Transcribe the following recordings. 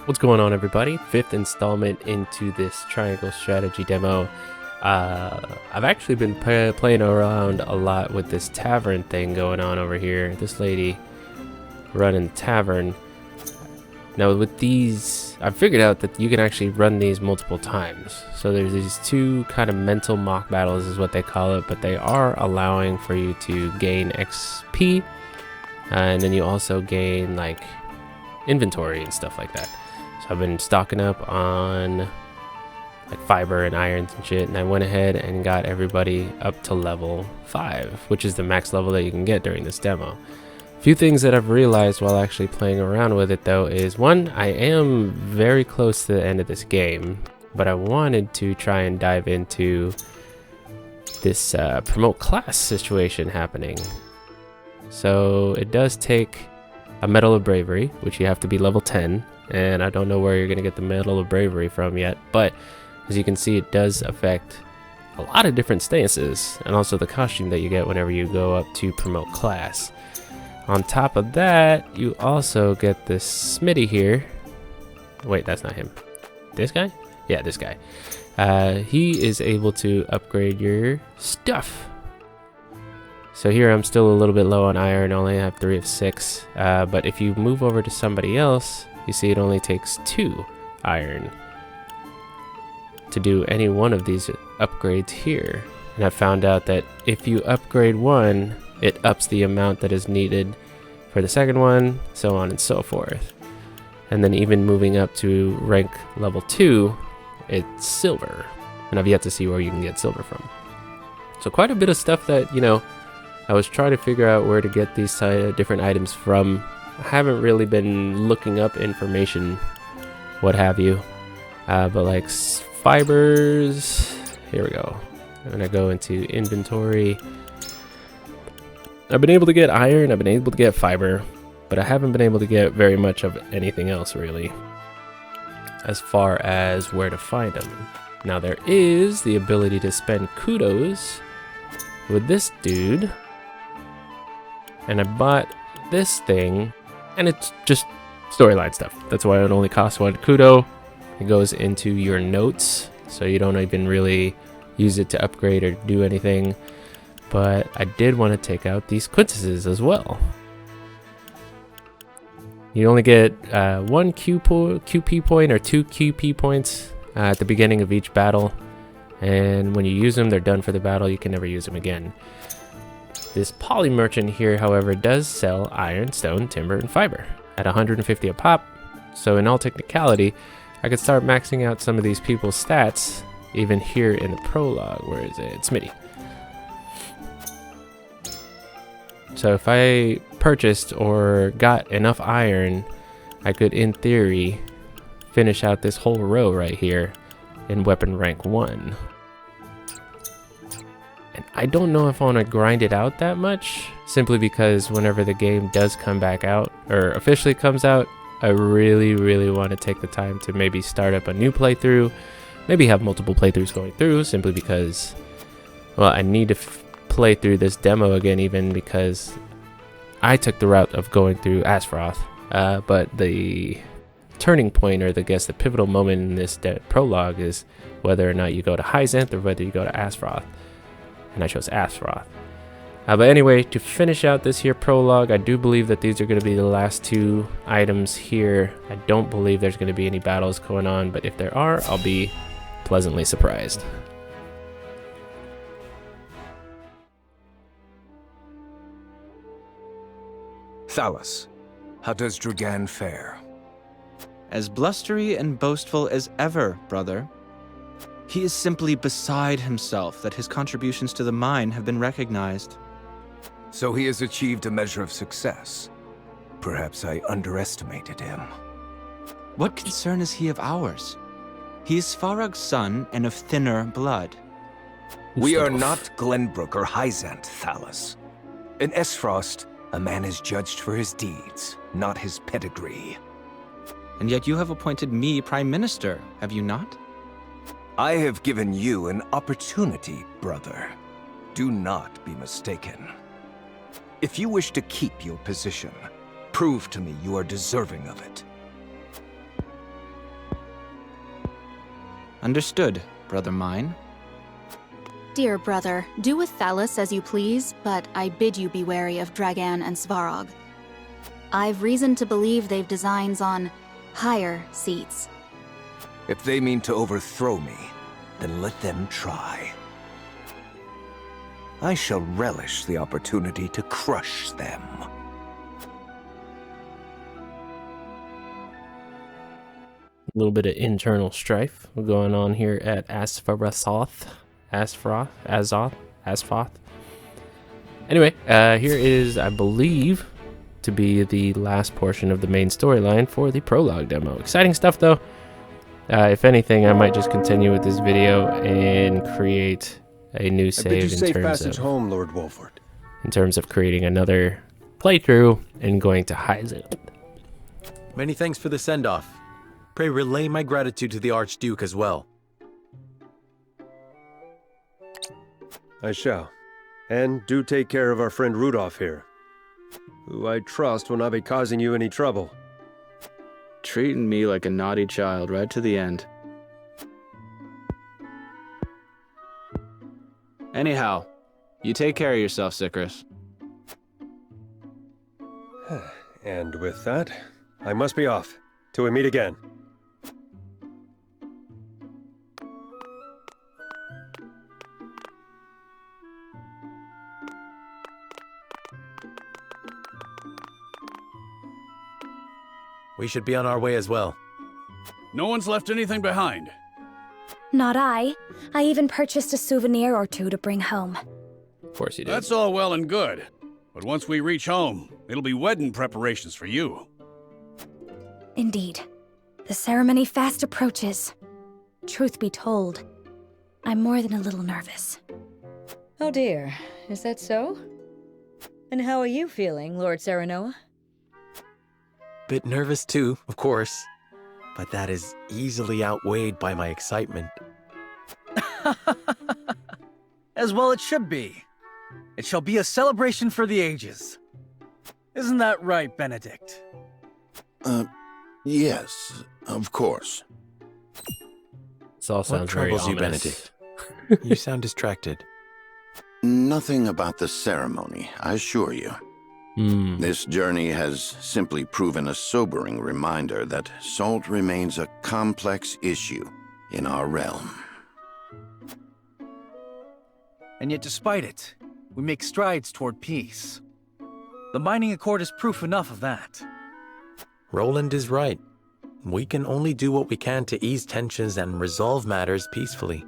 What's going on, everybody? Fifth installment into this triangle strategy demo. I've actually been playing around a lot with this tavern thing going on over here. This lady running the tavern. Now with these, I figured out that you can actually run these multiple times. So there's these two kind of mental mock battles is what they call it, but they are allowing for you to gain XP, and then you also gain like inventory and stuff like that. So I've been stocking up on like fiber and irons and shit, and I went ahead and got everybody up to level 5, which is the max level that you can get during this demo. A few things that I've realized while actually playing around with it though is, one, I am very close to the end of this game, but I wanted to try and dive into this promote class situation happening. So it does take a Medal of Bravery, which you have to be level 10, and I don't know where you're going to get the Medal of Bravery from yet, but as you can see, it does affect a lot of different stances, and also the costume that you get whenever you go up to promote class. On top of that, you also get this Smitty here. Wait, that's not him. This guy? Yeah, this guy. He is able to upgrade your stuff. So here I'm still a little bit low on iron, only have 3 of 6. But if you move over to somebody else, you see it only takes 2 iron to do any one of these upgrades here. And I found out that if you upgrade one, it ups the amount that is needed for the second one, so on and so forth. And then even moving up to rank level 2, it's silver. And I've yet to see where you can get silver from. So quite a bit of stuff that, you know, I was trying to figure out where to get these different items from. I haven't really been looking up information, what have you. But like fibers, here we go. I'm gonna go into inventory. I've been able to get iron, I've been able to get fiber, but I haven't been able to get very much of anything else really, as far as where to find them. Now there is the ability to spend kudos with this dude, and I bought this thing, and it's just storyline stuff. That's why it only costs 1 kudo. It goes into your notes, so you don't even really use it to upgrade or do anything. But I did want to take out these quintuses as well. You only get 1 QP point or 2 QP points at the beginning of each battle, and when you use them, they're done for the battle. You can never use them again. This poly merchant here, however, does sell iron, stone, timber, and fiber at 150 a pop. So in all technicality, I could start maxing out some of these people's stats even here in the prologue. Where is it? Smitty. So if I purchased or got enough iron, I could, in theory, finish out this whole row right here in weapon rank 1. And I don't know if I want to grind it out that much, simply because whenever the game does come back out, or officially comes out, I really want to take the time to maybe start up a new playthrough, maybe have multiple playthroughs going through, simply because, well, I need to play through this demo again, even because I took the route of going through Aesfrost, but the turning point, or I guess the pivotal moment in this prologue, is whether or not you go to Hyzante or whether you go to Aesfrost, and I chose Aesfrost. But anyway, to finish out this here prologue, I do believe that these are going to be the last 2 items here. I don't believe there's going to be any battles going on, but if there are, I'll be pleasantly surprised. Thalus, how does Dragan fare? As blustery and boastful as ever, brother. He is simply beside himself that his contributions to the mine have been recognized. So he has achieved a measure of success. Perhaps I underestimated him. What concern is he of ours? He is Farag's son and of thinner blood. We are not Glenbrook or Hyzante, Thalus. In Aesfrost, a man is judged for his deeds, not his pedigree. And yet you have appointed me Prime Minister, have you not? I have given you an opportunity, brother. Do not be mistaken. If you wish to keep your position, prove to me you are deserving of it. Understood, brother mine. Dear brother, do with Thalys as you please, but I bid you be wary of Dragan and Svarog. I've reason to believe they've designs on higher seats. If they mean to overthrow me, then let them try. I shall relish the opportunity to crush them. A little bit of internal strife going on here at Aesfrost. Aesfrost. Anyway, here is, I believe, to be the last portion of the main storyline for the prologue demo. Exciting stuff, though. If anything, I might just continue with this video and create a new save home, Lord Wolford. in terms of creating another playthrough and going to Hyzante. Many thanks for the send-off. Pray relay my gratitude to the Archduke as well. I shall. And do take care of our friend Rudolph here, who I trust will not be causing you any trouble. Treating me like a naughty child right to the end. Anyhow, you take care of yourself, Sycris. And with that, I must be off. Till we meet again. We should be on our way as well. No one's left anything behind. Not I. I even purchased a souvenir or two to bring home. Of course you did. That's all well and good. But once we reach home, it'll be wedding preparations for you. Indeed. The ceremony fast approaches. Truth be told, I'm more than a little nervous. Oh dear, is that so? And how are you feeling, Lord Serenoa? Bit nervous too, of course. But that is easily outweighed by my excitement. As well it should be. It shall be a celebration for the ages. Isn't that right, Benedict? Yes, of course. This all sounds very troubles you, ominous. Benedict? You sound distracted. Nothing about the ceremony, I assure you. This journey has simply proven a sobering reminder that salt remains a complex issue in our realm. And yet despite it, we make strides toward peace. The mining accord is proof enough of that. Roland is right. We can only do what we can to ease tensions and resolve matters peacefully.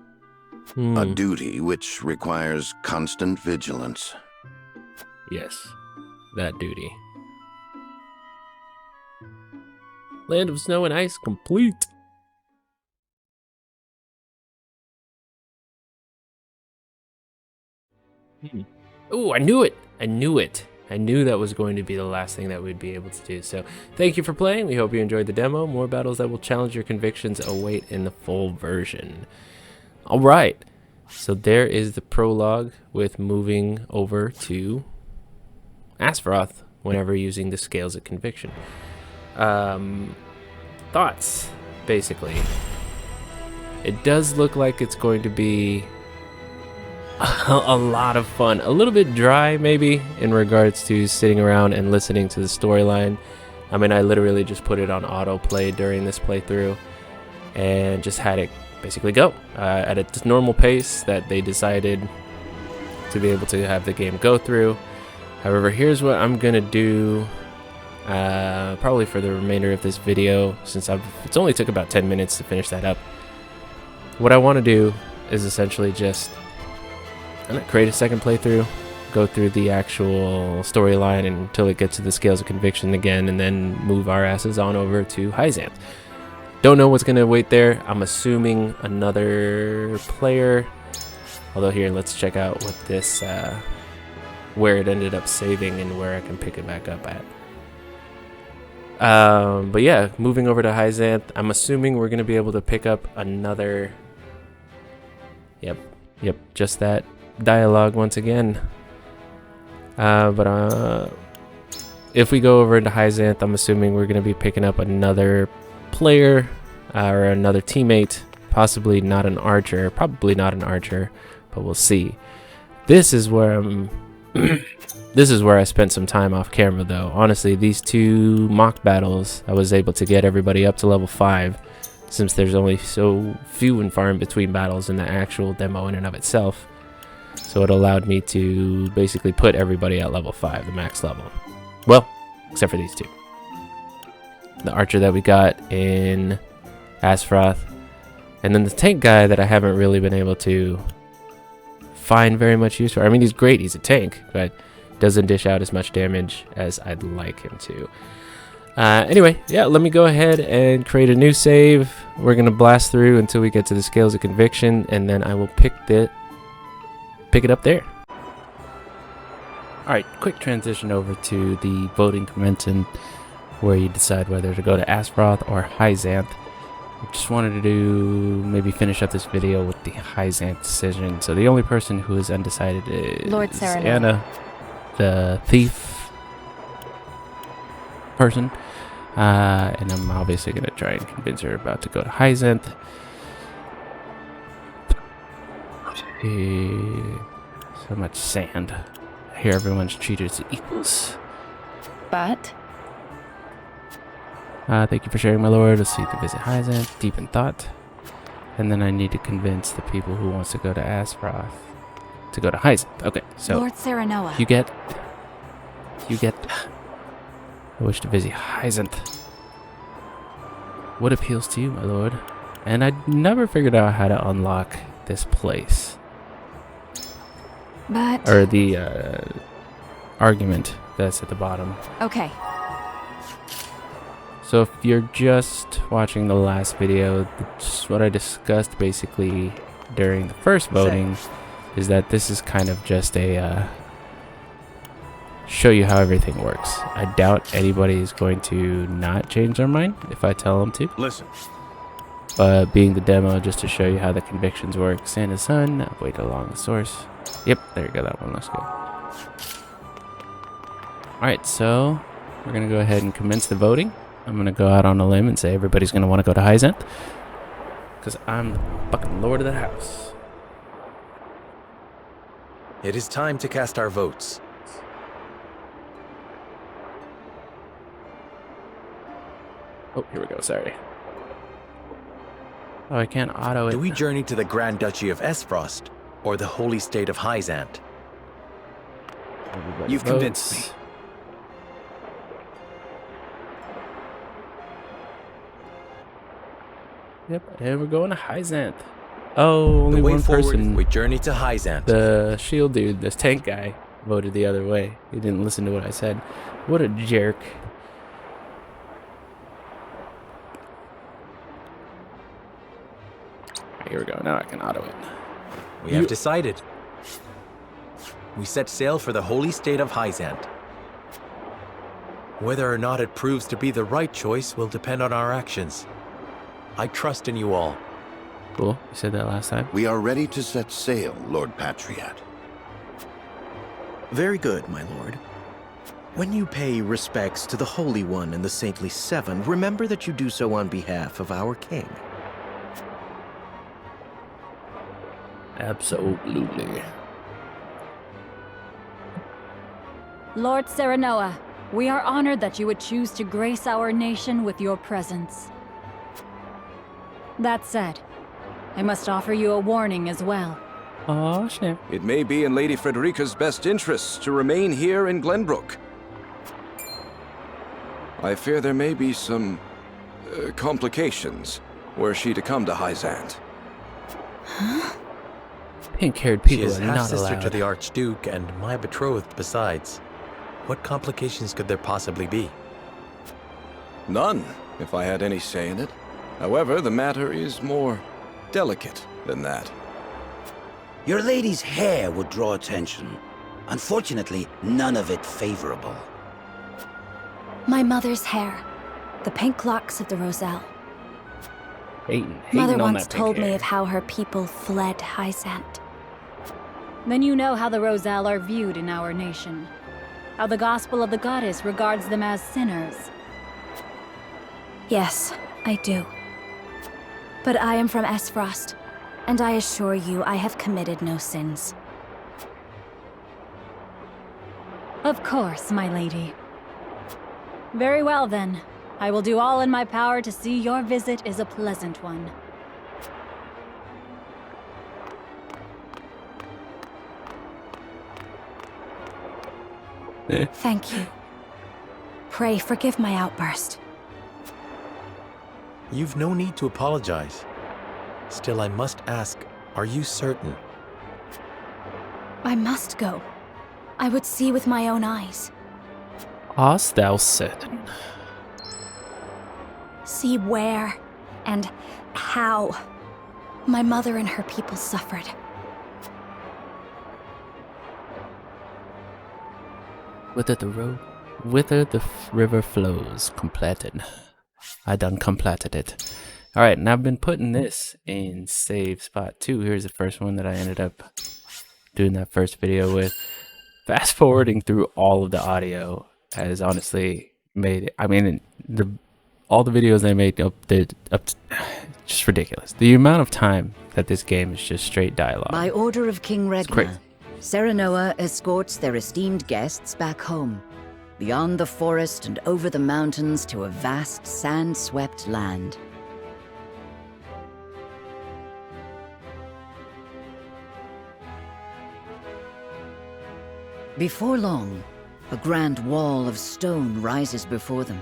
A duty which requires constant vigilance. Yes, that duty. Land of Snow and Ice complete. Oh, I knew it. I knew that was going to be the last thing that we'd be able to do. So thank you for playing. We hope you enjoyed the demo. More battles that will challenge your convictions await in the full version. All right. So there is the prologue with moving over to Aesfrost whenever using the scales of conviction. Thoughts, basically. It does look like it's going to be a lot of fun. A little bit dry, maybe, in regards to sitting around and listening to the storyline. I mean, I literally just put it on autoplay during this playthrough and just had it basically go at a normal pace that they decided to be able to have the game go through. However, here's what I'm gonna do probably for the remainder of this video, since it's only took about 10 minutes to finish that up. What I want to do is essentially just create a second playthrough, go through the actual storyline until it gets to the scales of conviction again, and then move our asses on over to Hyzante. Don't know what's going to wait there. I'm assuming another player. Although here, let's check out what this, where it ended up saving and where I can pick it back up at. But yeah, moving over to Hyzante, I'm assuming we're going to be able to pick up another. Yep, just that dialogue once again. But if we go over into Hyzante, I'm assuming we're going to be picking up another player or another teammate, possibly not an archer, probably not an archer, but we'll see. This is where this is where I spent some time off camera, though. Honestly, these 2 mock battles, I was able to get everybody up to level 5, since there's only so few and far in between battles in the actual demo in and of itself. So it allowed me to basically put everybody at level 5, the max level. Well, except for these 2. The archer that we got in Aesfrost, and then the tank guy that I haven't really been able to find very much use for. I mean, he's great, he's a tank, but doesn't dish out as much damage as I'd like him to. Anyway, yeah, let me go ahead and create a new save. We're going to blast through until we get to the Scales of Conviction, and then I will pick it up there. Alright, quick transition over to the voting convention, where you decide whether to go to Aesfrost or Hyzante. I just wanted to maybe finish up this video with the Hyzante decision. So the only person who is undecided is Lord Serenoa. Anna, the thief person. And I'm obviously going to try and convince her about to go to Hyzante. So much sand. Here everyone's treated as equals. But Thank you for sharing, my lord. Let's see, to visit Hyzante, deep in thought. And then I need to convince the people who wants to go to Aesfrost to go to Hyzante. Okay, so Lord Serenoa. you get I wish to visit Hyzante. What appeals to you, my lord? And I never figured out how to unlock this place. But Or the argument that's at the bottom. okay. So if you're just watching the last video, just what I discussed basically during the first voting is that this is kind of just a show you how everything works. I doubt anybody is going to not change their mind if I tell them to. Listen. But being the demo, just to show you how the convictions work. Santa's son, wait along the source. Yep, there you go, that one looks good. Alright, so we're going to go ahead and commence the voting. I'm going to go out on a limb and say everybody's going to want to go to Hyzante, because I'm the fucking lord of the house. It is time to cast our votes. Oh, here we go, sorry. Oh, I can't auto it. Do we journey to the Grand Duchy of Aesfrost or the Holy State of Hyzante? Everybody You've votes. convinced me. Yep, and we're going to Hyzante. Oh, only The way one forward, person. we journey to Hyzante. The shield dude, this tank guy, voted the other way. He didn't listen to what I said. What a jerk. Here we go. Now I can auto it. We have decided. We set sail for the Holy State of Hyzante. Whether or not it proves to be the right choice will depend on our actions. I trust in you all. Cool. You said that last time. We are ready to set sail, Lord Patriot. Very good, my lord. When you pay respects to the Holy One and the Saintly Seven, remember that you do so on behalf of our king. Absolutely. Lord Serenoa, we are honored that you would choose to grace our nation with your presence. That said, I must offer you a warning as well. Oh, snap. It may be in Lady Frederica's best interests to remain here in Glenbrook. I fear there may be some complications were she to come to Hyzante. Huh? Pink-haired She people is are not half-sister allowed. to the Archduke and my betrothed besides. What complications could there possibly be? None, if I had any say in it. However, the matter is more delicate than that. Your lady's hair would draw attention. Unfortunately, none of it favorable. My mother's hair. The pink locks of the Roselle. Hating Mother on once that pink told me hair. of how her people fled Hyzante. Then you know how the Roselle are viewed in our nation. How the gospel of the goddess regards them as sinners. Yes, I do. But I am from Aesfrost, and I assure you I have committed no sins. Of course, my lady. Very well then. I will do all in my power to see your visit is a pleasant one. Thank you. Pray forgive my outburst. You've no need to apologize. Still, I must ask, are you certain? I must go. I would see with my own eyes. Art thou certain? See where and how my mother and her people suffered. Whither the river flows, completed. I done completed it. Alright, and I've been putting this in save spot 2. Here's the first one that I ended up doing that first video with. Fast forwarding through all of the audio has honestly made it, I mean, all the videos I made just ridiculous. The amount of time that this game is just straight dialogue. By order of King Regna, Serenoa escorts their esteemed guests back home, beyond the forest and over the mountains to a vast sand-swept land. Before long, a grand wall of stone rises before them.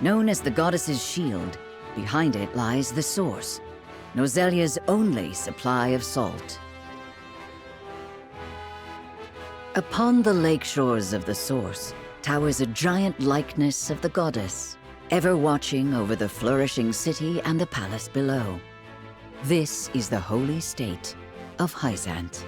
Known as the Goddess's Shield, behind it lies the source, Norzelia's only supply of salt. Upon the lake shores of the source towers a giant likeness of the goddess, ever watching over the flourishing city and the palace below. This is the holy state of Hyzante.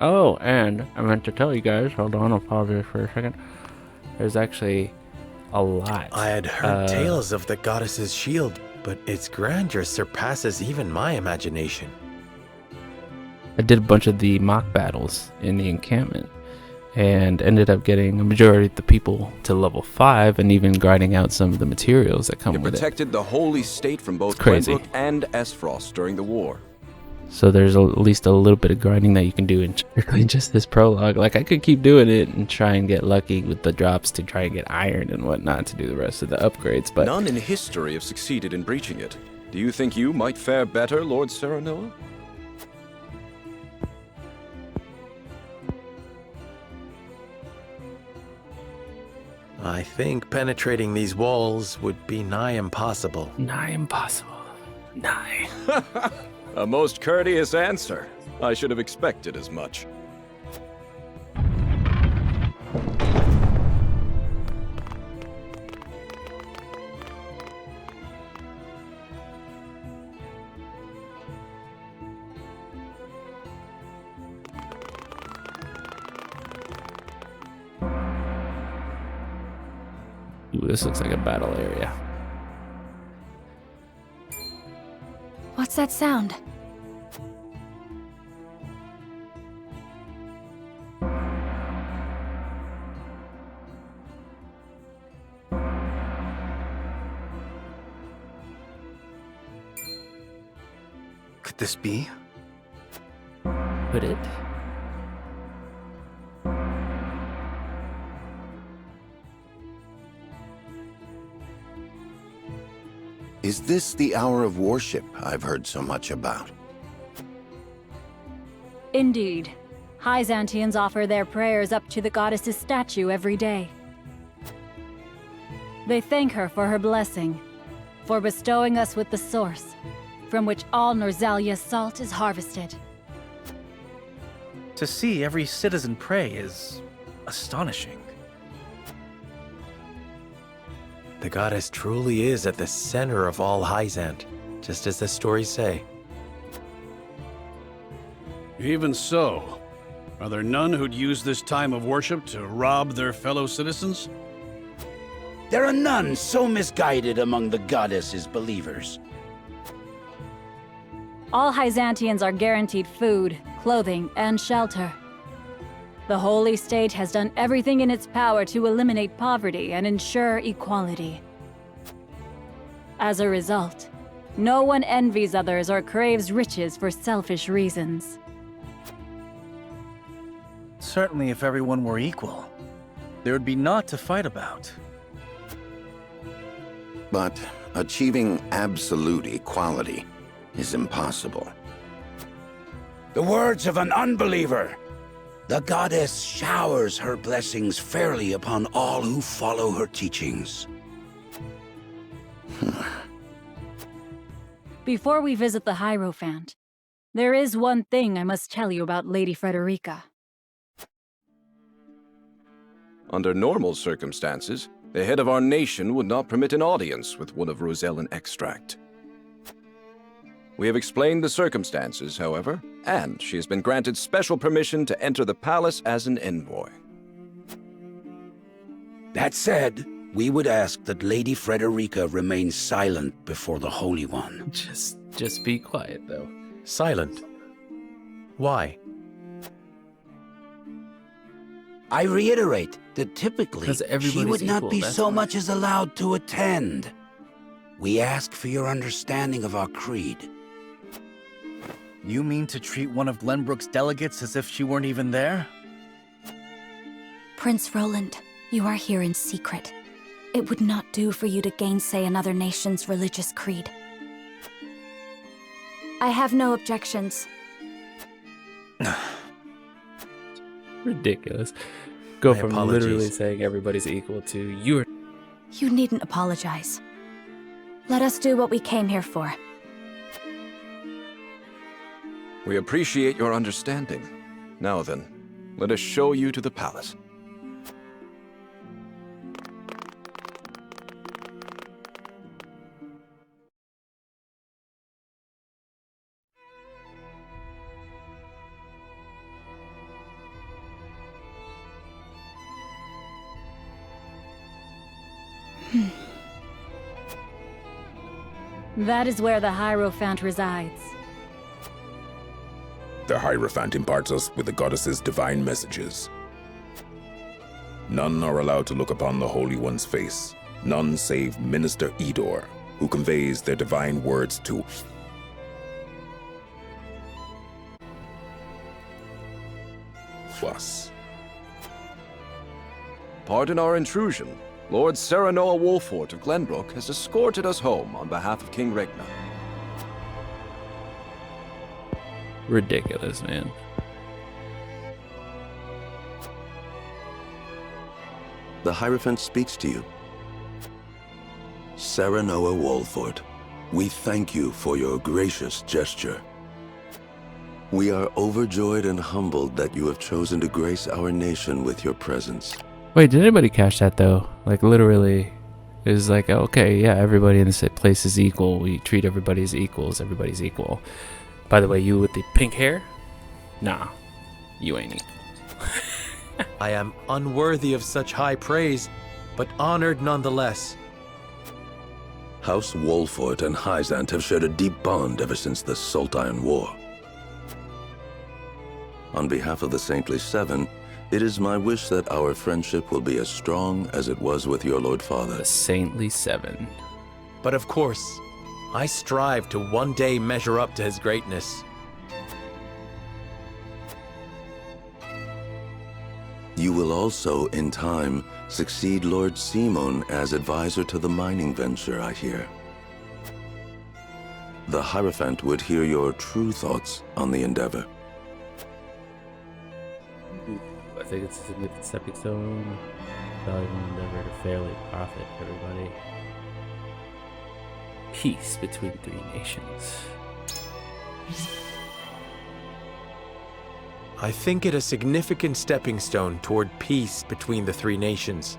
Oh, and I meant to tell you guys, hold on, I'll pause here for a second. There's actually a lot. I had heard tales of the goddess's shield, but its grandeur surpasses even my imagination. I did a bunch of the mock battles in the encampment and ended up getting a majority of the people to level 5 and even grinding out some of the materials that come with it. It protected the holy state from both crazy. Glenbrook and Aesfrost during the war. So there's at least a little bit of grinding that you can do in just this prologue. Like, I could keep doing it and try and get lucky with the drops to try and get iron and whatnot to do the rest of the upgrades, but none in history have succeeded in breaching it. Do you think you might fare better, Lord Serenoa? I think penetrating these walls would be nigh impossible. Nigh impossible. Nigh. A most courteous answer. I should have expected as much. Ooh, this looks like a battle area. What's that sound? Could this be? Could it? Is this the hour of worship I've heard so much about? Indeed. Hyzanteans offer their prayers up to the goddess's statue every day. They thank her for her blessing, for bestowing us with the source, from which all Norzelia's salt is harvested. To see every citizen pray is astonishing. The goddess truly is at the center of all Hyzante, just as the stories say. Even so, are there none who'd use this time of worship to rob their fellow citizens? There are none so misguided among the goddess's believers. All Hyzantians are guaranteed food, clothing, and shelter. The Holy State has done everything in its power to eliminate poverty and ensure equality. As a result, no one envies others or craves riches for selfish reasons. Certainly if everyone were equal, there would be naught to fight about. But achieving absolute equality is impossible. The words of an unbeliever. The goddess showers her blessings fairly upon all who follow her teachings. Before we visit the Hierophant, there is one thing I must tell you about Lady Frederica. Under normal circumstances, the head of our nation would not permit an audience with one of Rosellan extract. We have explained the circumstances, however, and she has been granted special permission to enter the palace as an envoy. That said, we would ask that Lady Frederica remain silent before the Holy One. Just be quiet, though. Silent? Why? I reiterate that typically she would not equal, be that's so why. much as allowed to attend. We ask for your understanding of our creed. You mean to treat one of Glenbrook's delegates as if she weren't even there? Prince Roland, you are here in secret. It would not do for you to gainsay another nation's religious creed. I have no objections. Ridiculous. Go My from apologies. literally saying everybody's equal to you're. You needn't apologize. Let us do what we came here for. We appreciate your understanding. Now then, let us show you to the palace. That is where the Hierophant resides. The Hierophant imparts us with the goddess's divine messages. None are allowed to look upon the Holy One's face. None save Minister Edor, who conveys their divine words to us. Pardon our intrusion. Lord Serenoa Wolfort of Glenbrook has escorted us home on behalf of King Regna. Ridiculous, man. The Hierophant speaks to you. Serenoa Wolfort, we thank you for your gracious gesture. We are overjoyed and humbled that you have chosen to grace our nation with your presence. Wait, did anybody catch that though? Like literally, it was like, okay, yeah, everybody in this place is equal. We treat everybody as equals. Everybody's equal. By the way, you with the pink hair? Nah, you ain't equal. I am unworthy of such high praise, but honored nonetheless. House Wolfort and Hyzante have shared a deep bond ever since the Sultan War. On behalf of the Saintly Seven, it is my wish that our friendship will be as strong as it was with your Lord Father. The Saintly Seven. But of course, I strive to one day measure up to his greatness. You will also, in time, succeed Lord Simon as advisor to the mining venture, I hear. The Hierophant would hear your true thoughts on the endeavor. I think it's a significant stepping stone. Valuable endeavor to fairly profit everybody. Peace between three nations. I think it a significant stepping stone toward peace between the three nations.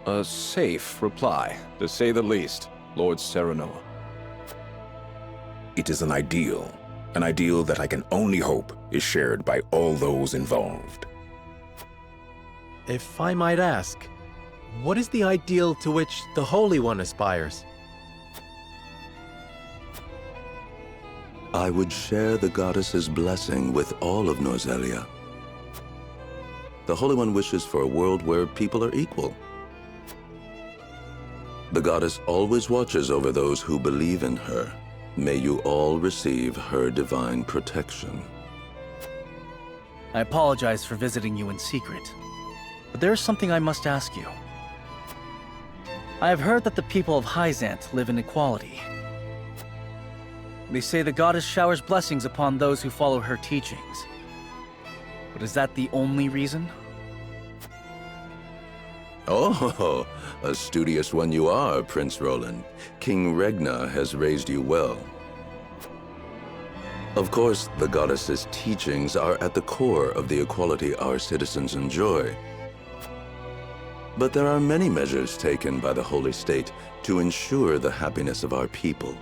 A safe reply, to say the least, Lord Serenoa. It is an ideal that I can only hope is shared by all those involved. If I might ask, what is the ideal to which the Holy One aspires? I would share the goddess's blessing with all of Norzelia. The Holy One wishes for a world where people are equal. The goddess always watches over those who believe in her. May you all receive her divine protection. I apologize for visiting you in secret, but there is something I must ask you. I have heard that the people of Hyzante live in equality. They say the goddess showers blessings upon those who follow her teachings. But is that the only reason? Oh, a studious one you are, Prince Roland. King Regna has raised you well. Of course, the goddess's teachings are at the core of the equality our citizens enjoy. But there are many measures taken by the Holy State to ensure the happiness of our people.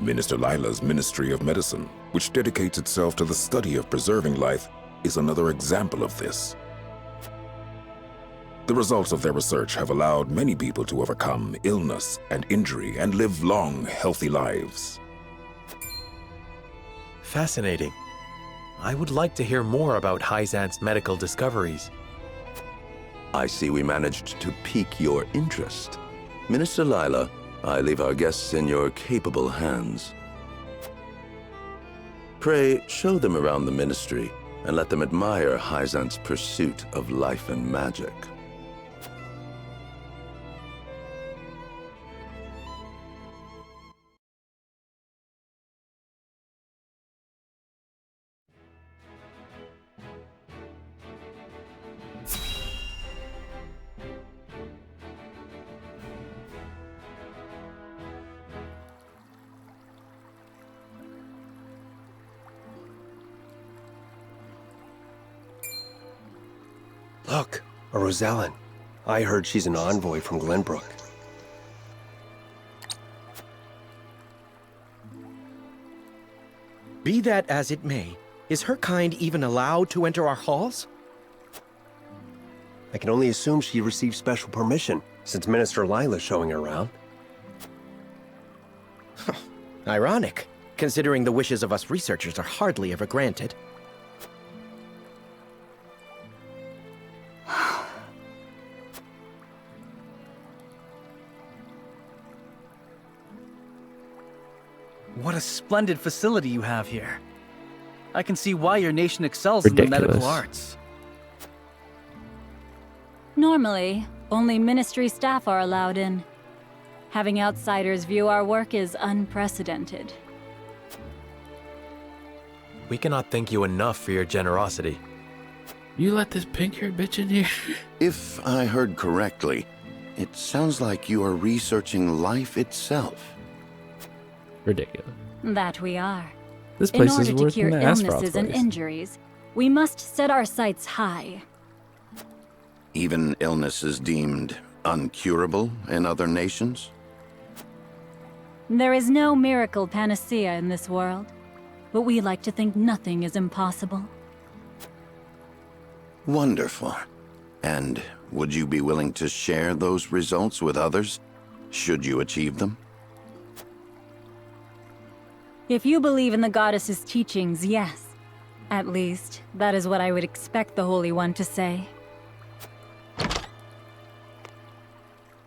Minister Lila's Ministry of Medicine, which dedicates itself to the study of preserving life, is another example of this. The results of their research have allowed many people to overcome illness and injury and live long, healthy lives. Fascinating. I would like to hear more about Hyzante's medical discoveries. I see we managed to pique your interest. Minister Lila, I leave our guests in your capable hands. Pray, show them around the ministry and let them admire Hyzante's pursuit of life and magic. Look, a Rosellan. I heard she's an envoy from Glenbrook. Be that as it may, is her kind even allowed to enter our halls? I can only assume she received special permission, since Minister Lila's showing her around. Ironic, considering the wishes of us researchers are hardly ever granted. What a splendid facility you have here. I can see why your nation excels in the medical arts. Normally, only ministry staff are allowed in. Having outsiders view our work is unprecedented. We cannot thank you enough for your generosity. You let this pink-haired bitch in here? If I heard correctly, it sounds like you are researching life itself. Ridiculous. That we are. This place in is order to worse cure than the Aesfrost illnesses and place. injuries, we must set our sights high. Even illnesses deemed uncurable in other nations? There is no miracle panacea in this world, but we like to think nothing is impossible. Wonderful. And would you be willing to share those results with others, should you achieve them? If you believe in the goddess's teachings, yes. At least, that is what I would expect the Holy One to say.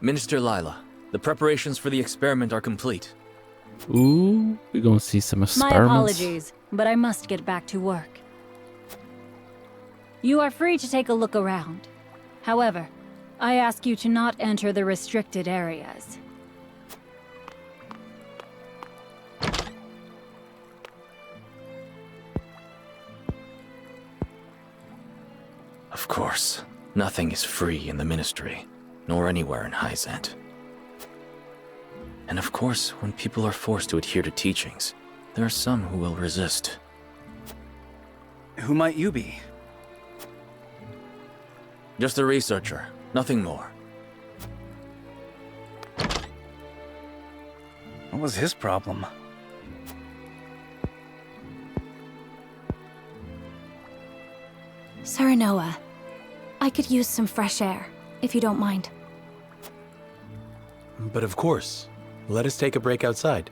Minister Lila, the preparations for the experiment are complete. Ooh, we're gonna see some experiments. My apologies, but I must get back to work. You are free to take a look around. However, I ask you to not enter the restricted areas. Of course, nothing is free in the Ministry, nor anywhere in Hyzante. And of course, when people are forced to adhere to teachings, there are some who will resist. Who might you be? Just a researcher, nothing more. What was his problem? Saranoa, I could use some fresh air, if you don't mind. But of course, let us take a break outside.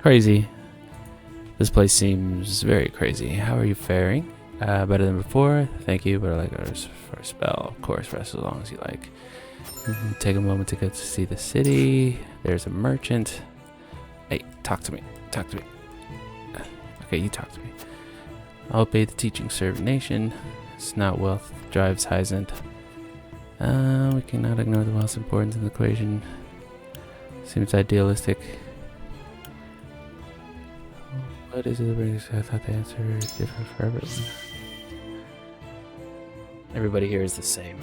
Crazy. This place seems very crazy. How are you faring? Better than before. Thank you, but I like ours for a spell. Of course, rest as long as you like. Take a moment to go to see the city. There's a merchant. Hey, talk to me. Talk to me. Okay, you talk to me. I'll obey the teaching serve nation. It's not wealth drives Hyzante. We cannot ignore the wealth's importance in the equation. Seems idealistic. What is it that brings? I thought the answer is different for everyone. Everybody here is the same.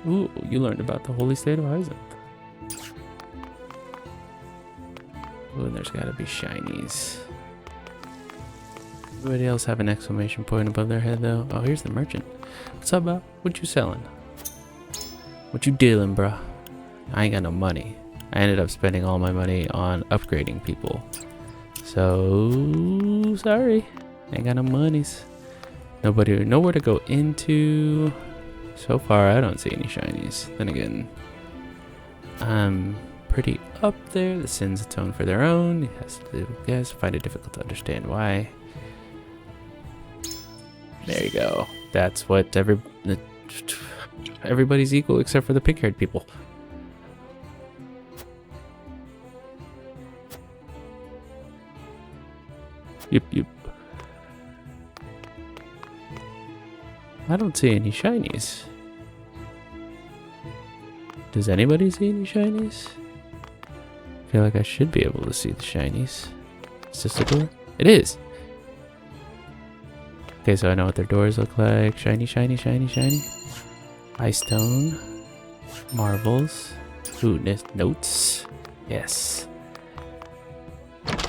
Ooh, you learned about the holy state of Hyzante. Ooh, and there's gotta be shinies. Everybody else have an exclamation point above their head though. Oh, here's the merchant. What's up, bro? What you selling? What you dealing, bruh? I ain't got no money. I ended up spending all my money on upgrading people. So sorry. Ain't got no monies. Nowhere to go into. So far, I don't see any shinies. Then again, I'm pretty up there. The sins atone for their own. Yes, find it difficult to understand why. There you go. That's what everybody's equal except for the pink-haired people. Yep. I don't see any shinies. Does anybody see any shinies? I feel like I should be able to see the shinies. Is this the door? It is! Okay, so I know what their doors look like. Shiny, shiny, shiny, shiny. Ice stone. Marbles. Ooh, notes. Yes.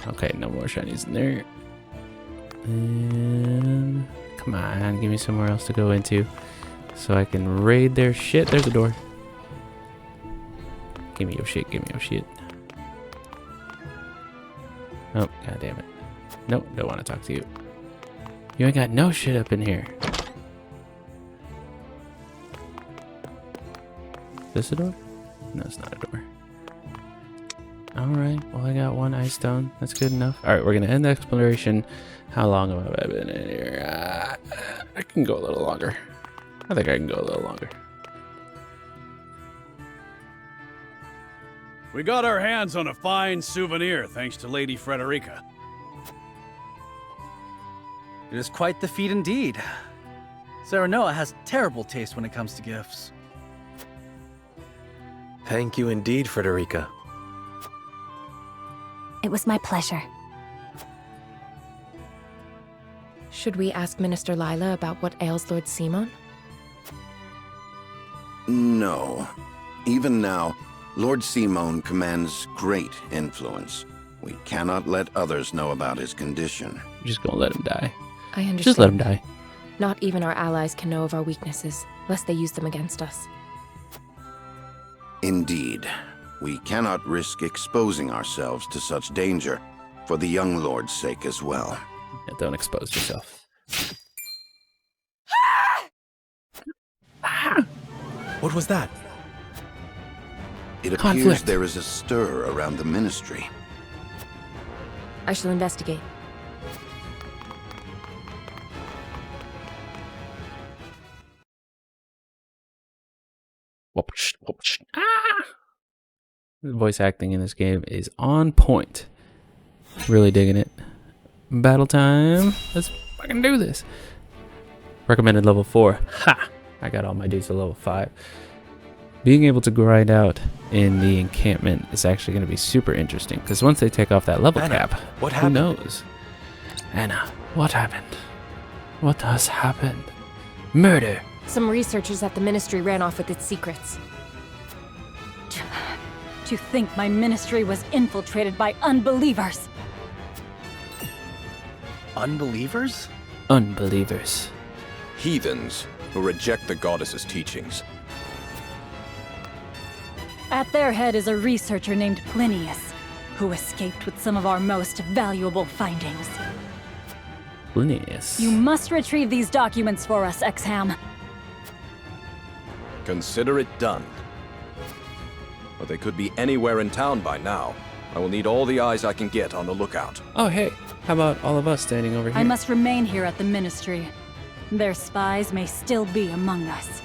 Okay, no more shinies in there. And come on, give me somewhere else to go into so I can raid their shit. There's a door. Give me your shit, give me your shit. Oh, god damn it. Nope, don't want to talk to you. You ain't got no shit up in here. Is this a door? No, it's not a door. Alright, well I got one ice stone. That's good enough. Alright, we're gonna end the exploration. How long have I been in here? I can go a little longer. I think I can go a little longer. We got our hands on a fine souvenir thanks to Lady Frederica. It is quite the feat indeed. Serenoa has terrible taste when it comes to gifts. Thank you indeed, Frederica. It was my pleasure. Should we ask Minister Lila about what ails Lord Simon? No. Even now, Lord Simon commands great influence. We cannot let others know about his condition. You're just gonna let him die. I understand. Just let him die. Not even our allies can know of our weaknesses, lest they use them against us. Indeed. We cannot risk exposing ourselves to such danger, for the young lord's sake as well. Yeah, don't expose yourself. What was that? It appears there is a stir around the ministry. I shall investigate. The voice acting in this game is on point. Really digging it. Battle time. Let's fucking do this. Recommended level 4. Ha! I got all my dudes to level 5. Being able to grind out in the encampment is actually going to be super interesting, because once they take off that level cap, what happened? Who knows? Anna, what happened? What has happened? Murder! Some researchers at the ministry ran off with its secrets. To think my ministry was infiltrated by unbelievers. Unbelievers? Unbelievers. Heathens who reject the goddess's teachings. At their head is a researcher named Plinius, who escaped with some of our most valuable findings. Linnaeus. You must retrieve these documents for us, Exham. Consider it done. But they could be anywhere in town by now. I will need all the eyes I can get on the lookout. Oh, hey. How about all of us standing over here? I must remain here at the Ministry. Their spies may still be among us.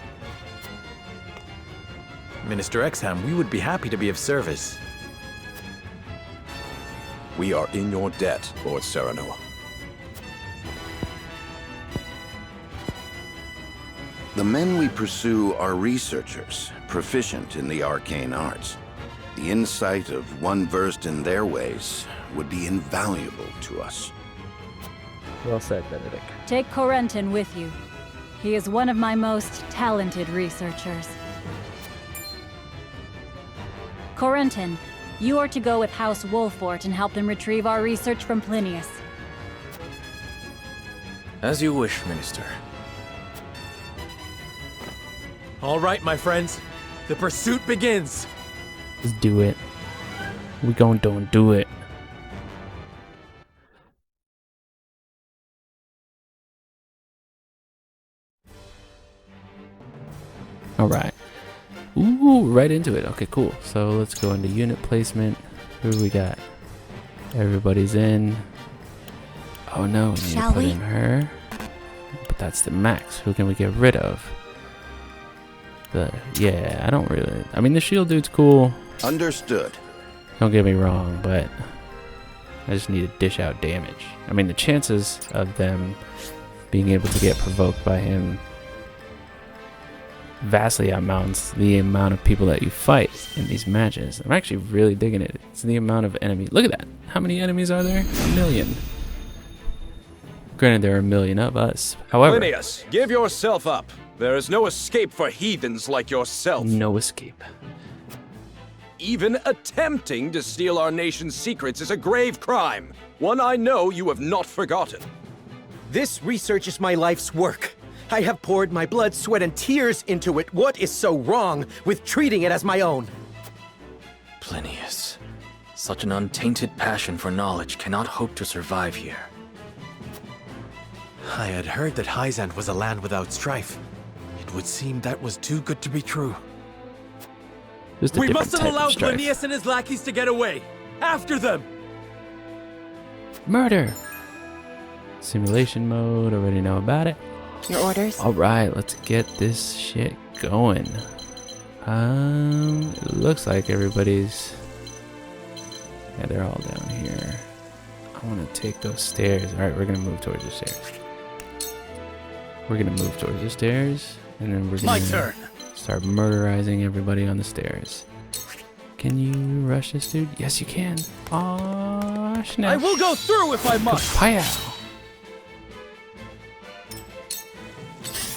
Minister Exham, we would be happy to be of service. We are in your debt, Lord Sereno. The men we pursue are researchers, proficient in the arcane arts. The insight of one versed in their ways would be invaluable to us. Well said, Benedict. Take Corentin with you. He is one of my most talented researchers. Corentin, you are to go with House Wolfort and help them retrieve our research from Plinius. As you wish, Minister. All right, my friends. The pursuit begins. Let's do it. We gon' don't do it. All right. Ooh, right into it. Okay, cool. So let's go into unit placement. Who do we got? Everybody's in. Oh no, we need to put in her. But that's the max. Who can we get rid of? Yeah, I don't really. I mean, the shield dude's cool. Understood. Don't get me wrong, but I just need to dish out damage. I mean, the chances of them being able to get provoked by him vastly outmounts the amount of people that you fight in these matches. I'm actually really digging it. It's the amount of enemies. Look at that. How many enemies are there? 1 million. Granted, there are 1 million of us. However, Linnaeus, give yourself up. There is no escape for heathens like yourself. No escape. Even attempting to steal our nation's secrets is a grave crime. One I know you have not forgotten. This research is my life's work. I have poured my blood, sweat, and tears into it. What is so wrong with treating it as my own? Plinius, such an untainted passion for knowledge cannot hope to survive here. I had heard that Hyzante was a land without strife. It would seem that was too good to be true. We mustn't allow Plinius and his lackeys to get away. After them! Murder! Simulation mode, already know about it. Your orders? Alright, let's get this shit going. It looks like everybody's... Yeah, they're all down here. I want to take those stairs. Alright, we're going to move towards the stairs. We're going to move towards the stairs, and then we're going to start murderizing everybody on the stairs. Can you rush this dude? Yes, you can. Aw, snap. I will go through if I must. Kapow!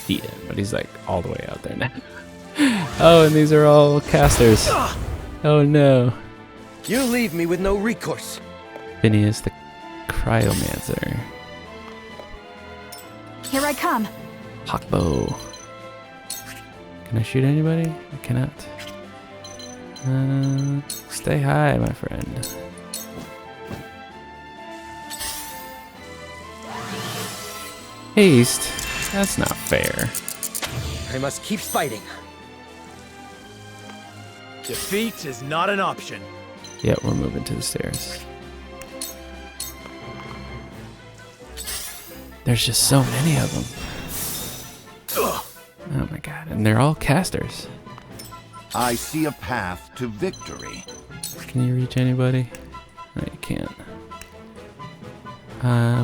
Eat him, but he's like all the way out there now. Oh, and these are all casters. Oh no. You leave me with no recourse. Phineas the Cryomancer. Here I come. Hawkbow. Can I shoot anybody? I cannot. Stay high, my friend. Haste? That's not fair. I must keep fighting. Defeat is not an option. Yeah, we're moving to the stairs. There's just so many of them. Oh my god, and they're all casters. I see a path to victory. Can you reach anybody? No, you can't.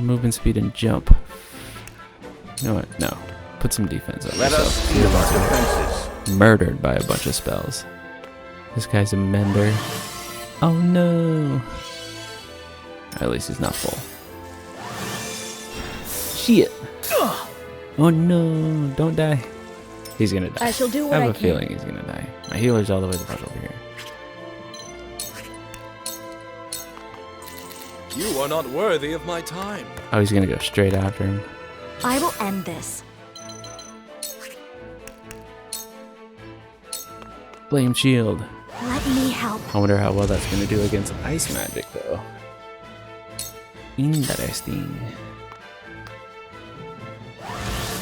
Movement speed and jump. You know what? No. Put some defense on Let us see our defenses. Murdered by a bunch of spells. This guy's a mender. Oh no. At least he's not full. Shit. Oh no. Don't die. He's gonna die. I shall do what I I have a can. feeling he's gonna die. My healer's all the way the fuck over here. You are not worthy of my time. Oh, he's gonna go straight after him. I will end this. Flame shield. Let me help. I wonder how well that's gonna do against ice magic though. Interesting.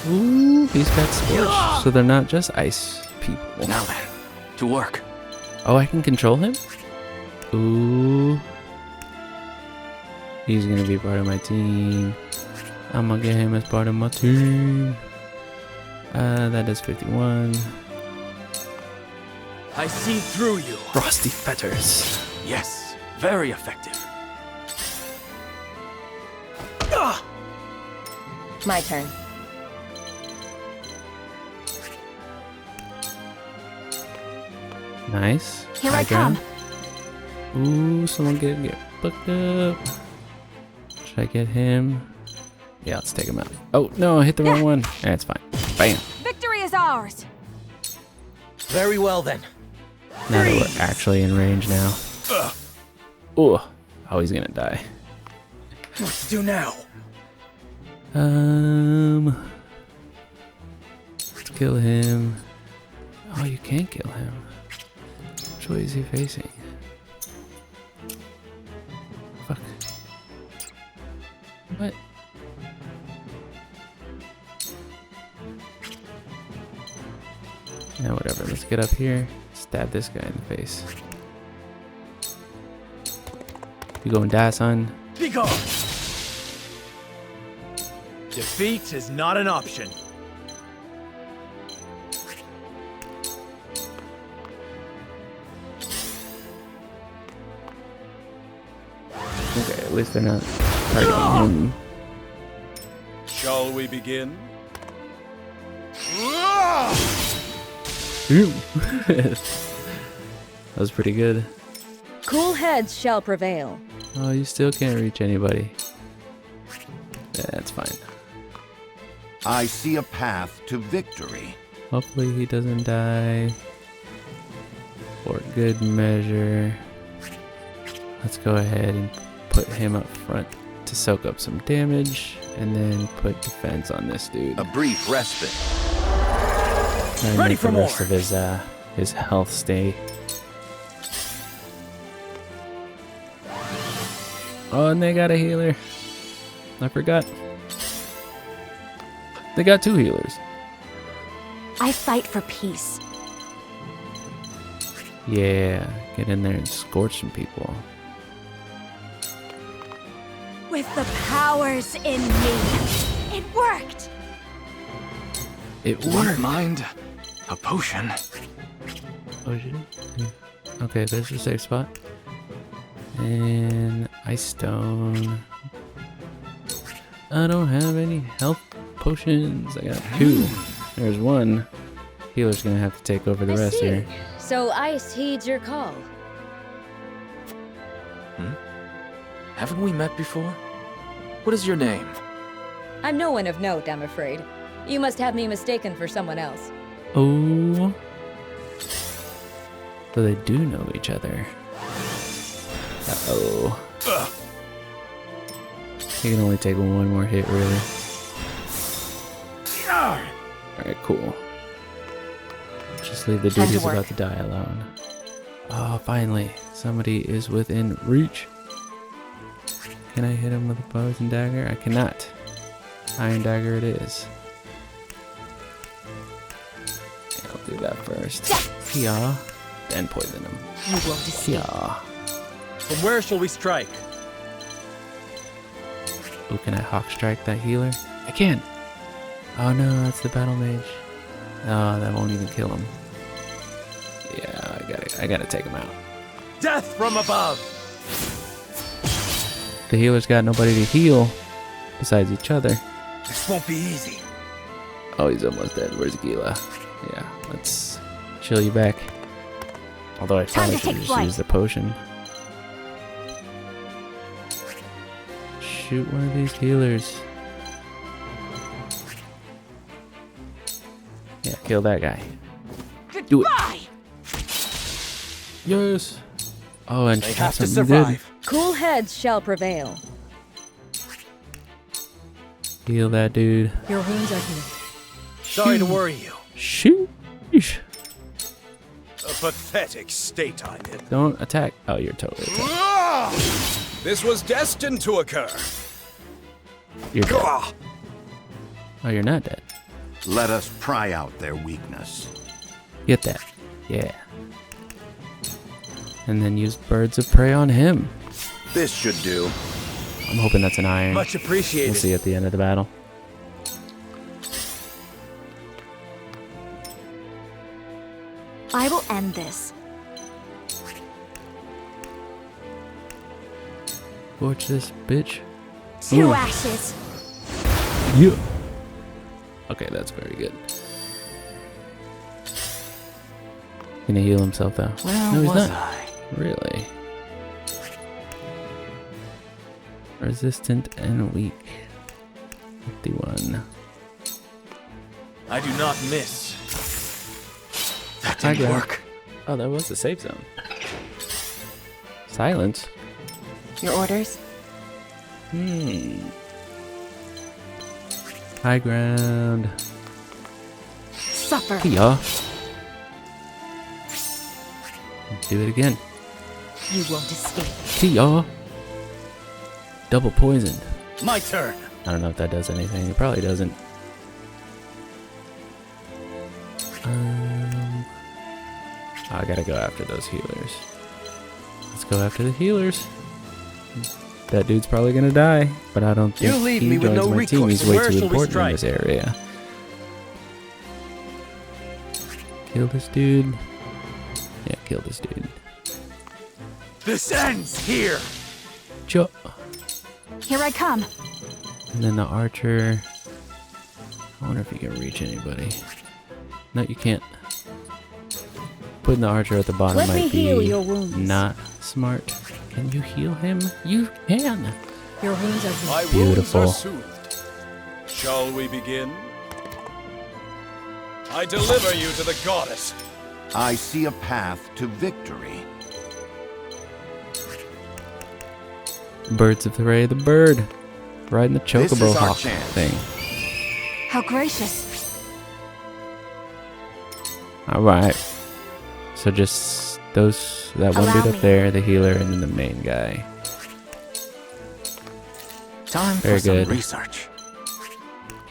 Ooh, he's got Scorch, so they're not just ice people. Now then, to work. Oh, I can control him? Ooh. He's gonna be part of my team. I'm gonna get him as part of my team. That does 51. I see through you. Frosty fetters. Yes, very effective. My turn. Nice. Here High I come. ground. Ooh, someone get booked up. Should I get him? Yeah, let's take him out. Oh, no, I hit the wrong one. That's fine. Bam. Victory is ours. Very well then. Now that we're actually in range now. Ooh. Oh, he's gonna die. What to do now? Let's kill him. Oh, you can't kill him. Which way is he facing? Fuck. What? Yeah, whatever. Let's get up here. Stab this guy in the face. You gonna die, son? Be gone! Defeat is not an option. Okay, at least they're not targeting him. Shall we begin? Ooh. That was pretty good. Cool heads shall prevail. Oh, you still can't reach anybody. Yeah, that's fine. I see a path to victory. Hopefully he doesn't die. For good measure. Let's go ahead and put him up front to soak up some damage, and then put defense on this dude. A brief respite. And Ready make for the rest more. of his health stay. Oh, and they got a healer. I forgot. They got 2 healers. I fight for peace. Yeah, get in there and scorch some people. With the powers in me. It worked. It Wouldn't worked. mind a potion. Potion? Yeah. Okay, there's your safe spot. And ice stone. I don't have any health potions. I got 2. There's 1. Healer's gonna have to take over the rest here. So Ice heeds your call. Haven't we met before? What is your name? I'm no one of note, I'm afraid. You must have me mistaken for someone else. Oh. So they do know each other. Uh-oh. He can only take 1 more hit, really. Alright, cool. Just leave the dude who's about to die alone. Oh, finally. Somebody is within reach. Can I hit him with a poison dagger? I cannot. Iron dagger it is. Yeah, I'll do that first. Yeah. Then poison him. You won't escape. Yeah. From where shall we strike? Oh, can I hawk strike that healer? I can. Oh no, that's the battle mage. Oh, that won't even kill him. Yeah, I gotta take him out. Death from above! The healer's got nobody to heal besides each other. This won't be easy. Oh, he's almost dead. Where's Gila? Yeah, let's chill you back. Although I probably should just use the potion. Shoot one of these healers. Yeah, kill that guy. Do it. Yes. Oh, and They she have got to something good. survive. Cool heads shall prevail. Heal that dude. Your wounds are healed. Sorry to worry you. Shoot. A pathetic state I'm in. Don't attack. Oh, you're totally attacked. This was destined to occur. You're dead. Oh, you're not dead. Let us pry out their weakness. Get that. Yeah. And then use birds of prey on him. This should do. I'm hoping that's an iron. Much appreciated. We'll see at the end of the battle. I will end this. Watch this, bitch. Two ashes. Yeah. Okay, that's very good. Gonna heal himself though. Where no, he's was not. I? Really. Resistant and weak. 51. I do not miss. That didn't work. Oh, that was the safe zone. Silence. Your orders? High ground. Suffer. Yeah. Do it again. You won't escape. Kia. Double poisoned. My turn. I don't know if that does anything. It probably doesn't. I gotta go after those healers. Let's go after the healers. That dude's probably gonna die, but I don't think You leave he me with joins no my team. recourse. He's way Where too shall we important in strike? this area. Kill this dude. Yeah, kill this dude. This ends here. Jump. Here I come. And then the archer. I wonder if you can reach anybody. No, you can't. Putting the archer at the bottom Let me might heal be your wounds. not smart. Can you heal him? You can. Your wounds are My Beautiful. wounds are soothed. Shall we begin? I deliver you to the goddess. I see a path to victory. Birds of Prey, the bird. Riding the This chocobo is our hawk chance. thing. How gracious. Alright. So just those, that one Allow dude me. up there, the healer, and then the main guy. Time Very for some good. research.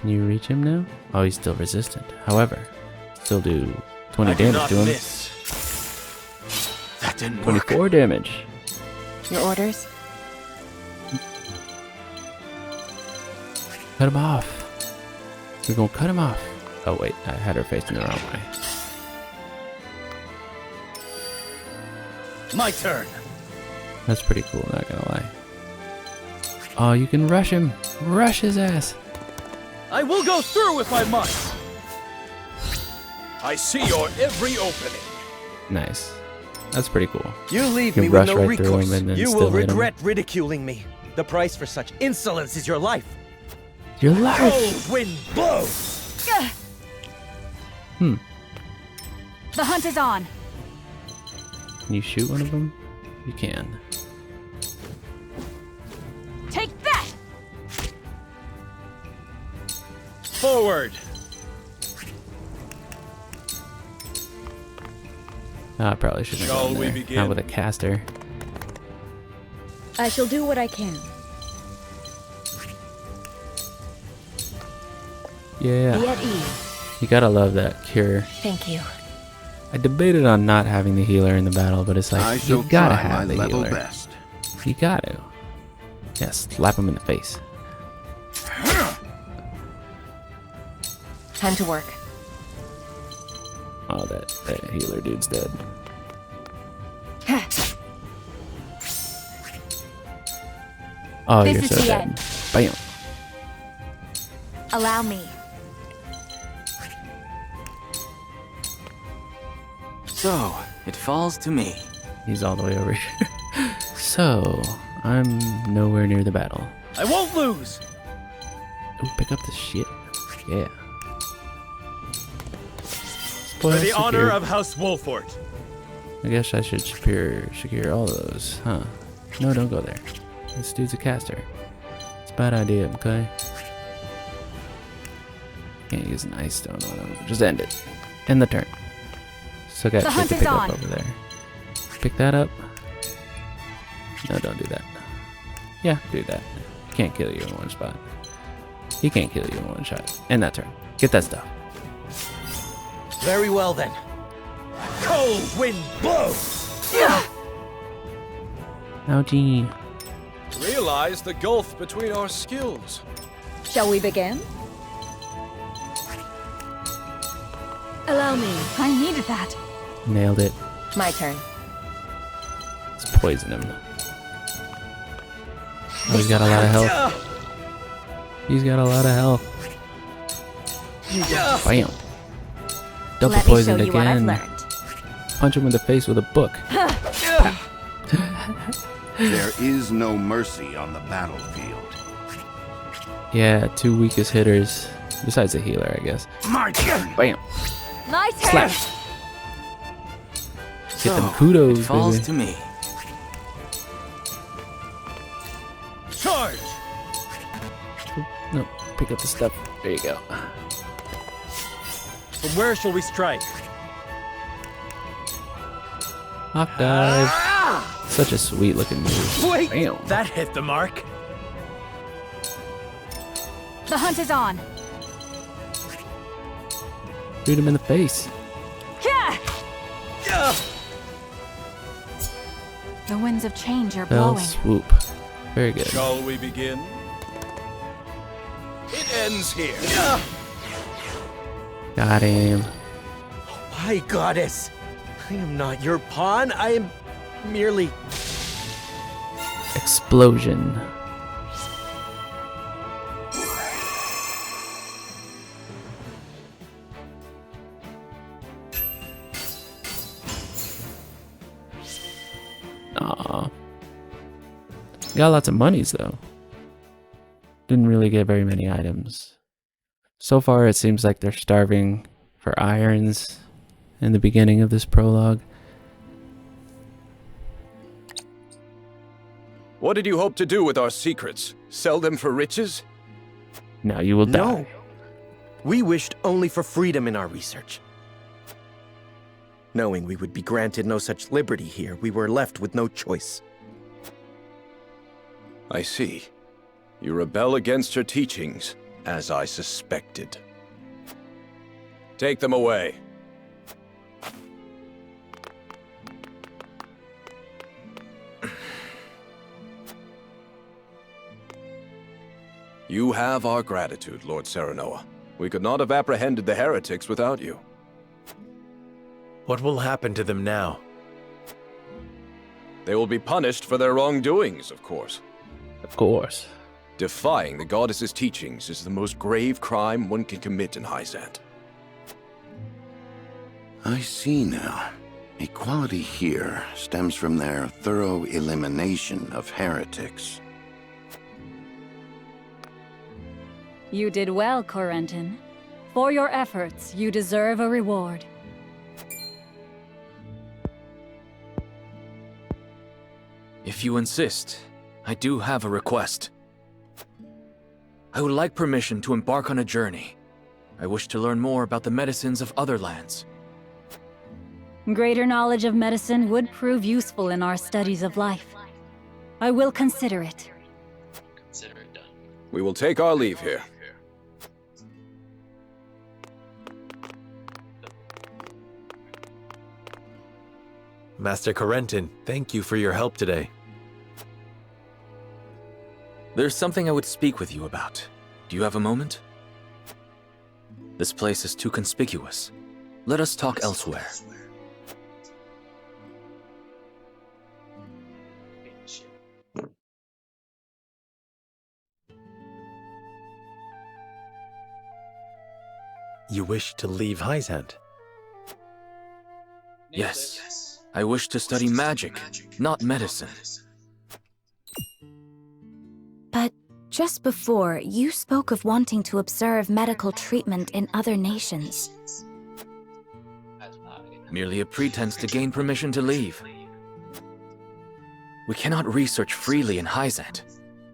Can you reach him now? Oh, he's still resistant. However, still do 20 I do damage not to him. miss. That didn't work. 24 damage. Your orders? Cut him off. We're gonna cut him off. Oh wait, I had her facing the wrong way. My turn. That's pretty cool, not gonna lie. Oh, you can rush him. Rush his ass. I will go through if I must. I see your every opening. Nice. That's pretty cool. You leave You me rush with no right through recourse. him and then You still will hit him. regret ridiculing me. The price for such insolence is your life. Your life. Cold wind blows. The hunt is on. Can you shoot one of them? You can. Take that. Forward. Oh, I probably shouldn't have Shall gone we there. begin? Not with a caster. I shall do what I can. Yeah. Be at ease. You gotta love that cure. Thank you. I debated on not having the healer in the battle, but it's I like, shall you gotta try my have the level healer. best. You gotta. Yeah, slap him in the face. Time to work. Oh, that healer dude's dead. Oh, This you're is so the dead. end. Bam. Allow me. So, it falls to me. He's all the way over here. So, I'm nowhere near the battle. I won't lose. Ooh, pick up this shit. Yeah. For Spoil the honor secure. of House Wolfort. I guess I should secure all those, huh? No, don't go there. This dude's a caster. It's a bad idea, okay? Can't use an ice stone on him. Just end it. End the turn. Still got The shit hunt to is pick on. up over there. Pick that up. No, don't do that. Yeah, do that. He can't kill you in one spot. He can't kill you in one shot. End that turn. Get that stuff. Very well then. Cold wind blows! Ouchie. Realize the gulf between our skills. Shall we begin? Allow me. I needed that. Nailed it. My turn. Let's poison him. Oh, he's got a lot of health. He's got a lot of health. Bam. Double Let me poisoned show you what I've again. learned. Punch him in the face with a book. There is no mercy on the battlefield. Yeah, 2 weakest hitters. Besides the healer, I guess. My turn. Bam. My turn. Slash. Get them kudos, It falls baby. to me. Charge! No, pick up the stuff. There you go. From where shall we strike? Hawk dive. Such a sweet looking move. Wait! Bam. That hit the mark. The hunt is on. Shoot him in the face. The winds of change are Fell blowing. swoop. Very good. Shall we begin? It ends here. Got him. My goddess! I am not your pawn. I am merely... Explosion. Aw. Got lots of monies though. Didn't really get very many items. So far it seems like they're starving for irons in the beginning of this prologue. What did you hope to do with our secrets? Sell them for riches? Now you will die. No. We wished only for freedom in our research. Knowing we would be granted no such liberty here, we were left with no choice. I see. You rebel against her teachings, as I suspected. Take them away. You have our gratitude, Lord Serenoa. We could not have apprehended the heretics without you. What will happen to them now? They will be punished for their wrongdoings, of course. Of course. Defying the goddess's teachings is the most grave crime one can commit in Hyzante. I see now. Equality here stems from their thorough elimination of heretics. You did well, Corentin. For your efforts, you deserve a reward. If you insist, I do have a request. I would like permission to embark on a journey. I wish to learn more about the medicines of other lands. Greater knowledge of medicine would prove useful in our studies of life. I will consider it. We will take our leave here. Master Corentin, thank you for your help today. There's something I would speak with you about. Do you have a moment? This place is too conspicuous. Let us talk elsewhere. You wish to leave Hyzante? Yes. I wish to study magic, not medicine. But just before, you spoke of wanting to observe medical treatment in other nations. Merely a pretense to gain permission to leave. We cannot research freely in Hyzante.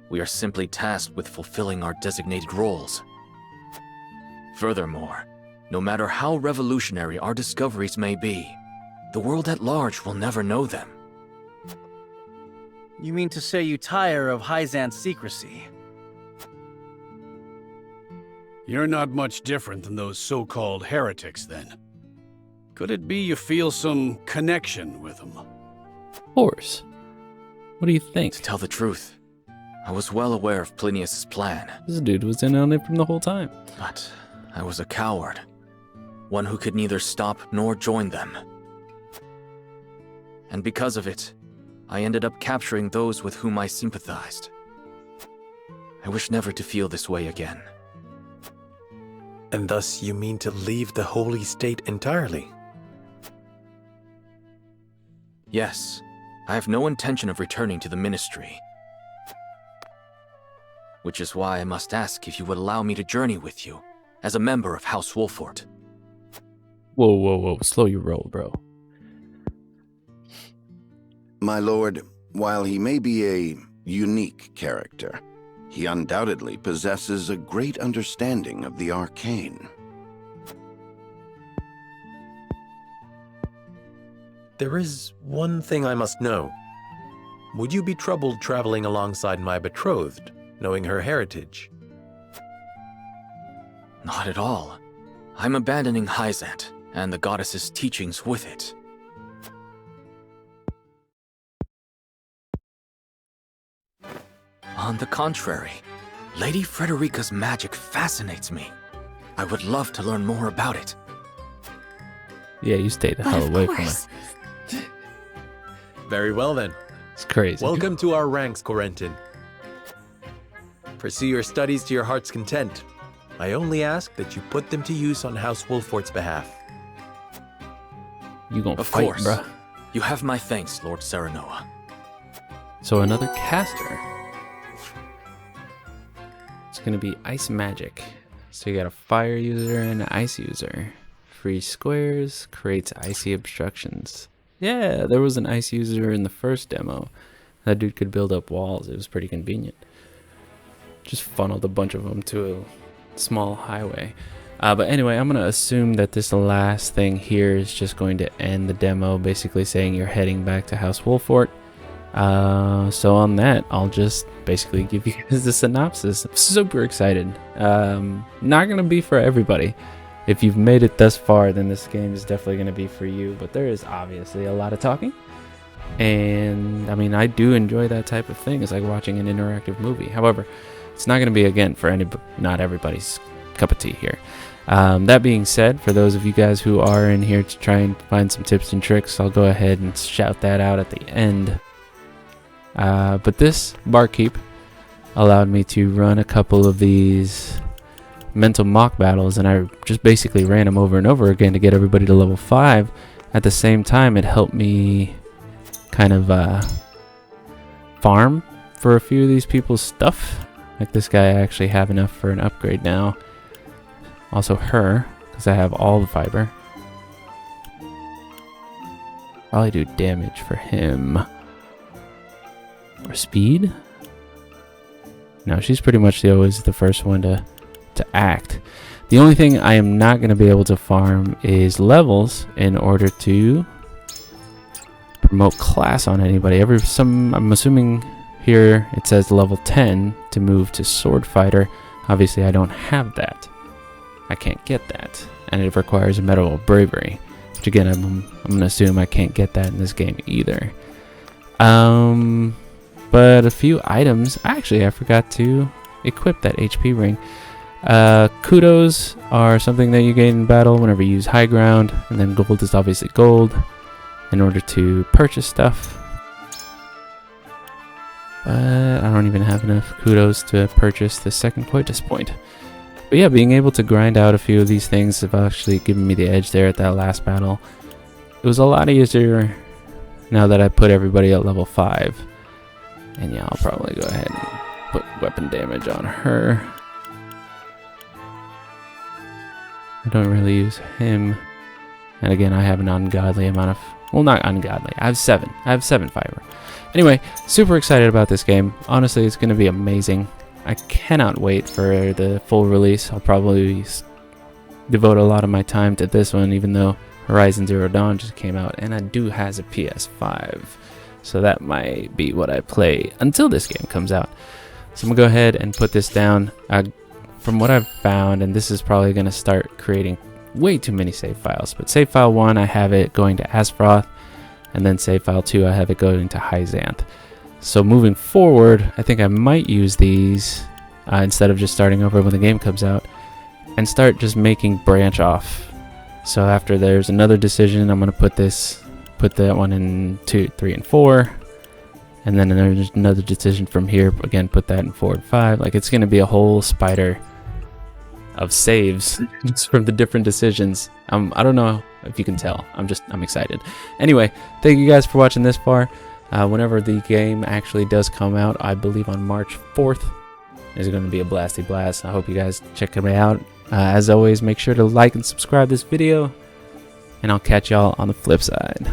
We are simply tasked with fulfilling our designated roles. Furthermore, no matter how revolutionary our discoveries may be, the world at large will never know them. You mean to say you tire of Hyzante's secrecy? You're not much different than those so-called heretics, then. Could it be you feel some connection with him? Of course. What do you think? To tell the truth, I was well aware of Plinius' plan. This dude was in on it from the whole time. But I was a coward. One who could neither stop nor join them. And because of it, I ended up capturing those with whom I sympathized. I wish never to feel this way again. And thus you mean to leave the Holy State entirely? Yes, I have no intention of returning to the Ministry. Which is why I must ask if you would allow me to journey with you, as a member of House Wolfort. Whoa, whoa, whoa, slow your roll, bro. My lord, while he may be a unique character, he undoubtedly possesses a great understanding of the arcane. There is one thing I must know. Would you be troubled traveling alongside my betrothed, knowing her heritage? Not at all. I'm abandoning Hyzante, and the goddess's teachings with it. On the contrary, Lady Frederica's magic fascinates me. I would love to learn more about it. Yeah, you stay the hell away from it. Very well then. It's crazy. Welcome to our ranks, Corentin. Pursue your studies to your heart's content. I only ask that you put them to use on House Wolfort's behalf. You gonna of fight, course. bruh. You have my thanks, Lord Serenoa. So another caster. It's gonna be ice magic. So you got a fire user and an ice user. Free squares, creates icy obstructions. Yeah, there was an ice user in the first demo. That dude could build up walls. It was pretty convenient. Just funneled a bunch of them to a small highway. But anyway, I'm going to assume that this last thing here is just going to end the demo, basically saying you're heading back to House Wolfort. So on that, I'll just basically give you guys the synopsis. I'm super excited. Not going to be for everybody. If you've made it thus far, then this game is definitely going to be for you. But there is obviously a lot of talking. And, I mean, I do enjoy that type of thing. It's like watching an interactive movie. However, it's not going to be, again, for not everybody's cup of tea here. That being said, for those of you guys who are in here to try and find some tips and tricks, I'll go ahead and shout that out at the end. But this barkeep allowed me to run a couple of these mental mock battles, and I just basically ran them over and over again to get everybody to level 5. At the same time, it helped me kind of farm for a few of these people's stuff. Like this guy, I actually have enough for an upgrade now. Also her, because I have all the fiber. Probably do damage for him. Or speed? No, she's pretty much always the first one to act. The only thing I am not going to be able to farm is levels in order to promote class on anybody. I'm assuming here it says level 10 to move to sword fighter. Obviously I don't have that. I can't get that, and it requires a medal of bravery, which again I'm gonna assume I can't get that in this game either. But a few items. Actually, I forgot to equip that HP ring. Kudos are something that you gain in battle whenever you use high ground, and then gold is obviously gold in order to purchase stuff. But I don't even have enough kudos to purchase the second Coitus point. But yeah, being able to grind out a few of these things have actually given me the edge there at that last battle. It was a lot easier now that I put everybody at level 5. And yeah, I'll probably go ahead and put weapon damage on her. I don't really use him. And again, I have an ungodly amount of... Well, not ungodly. I have 7. I have 7 fiber. Anyway, super excited about this game. Honestly, it's going to be amazing. I cannot wait for the full release. I'll probably devote a lot of my time to this one, even though Horizon Zero Dawn just came out, and I do has a PS5. So that might be what I play until this game comes out. So I'm going to go ahead and put this down. From what I've found, and this is probably going to start creating way too many save files. But save file 1, I have it going to Aesfrost, and then save file 2, I have it going to Hyzante. So moving forward, I think I might use these instead of just starting over when the game comes out, and start just making branch off. So after there's another decision, I'm going to put that one in 2, 3, and 4. And then there's another decision from here. Again, put that in 4 and 5. Like, it's going to be a whole spider of saves from the different decisions. I don't know if you can tell. I'm excited. Anyway, thank you guys for watching this far. Whenever the game actually does come out, I believe on March 4th, is going to be a blasty blast. I hope you guys check it out. As always, make sure to like and subscribe this video, and I'll catch y'all on the flip side.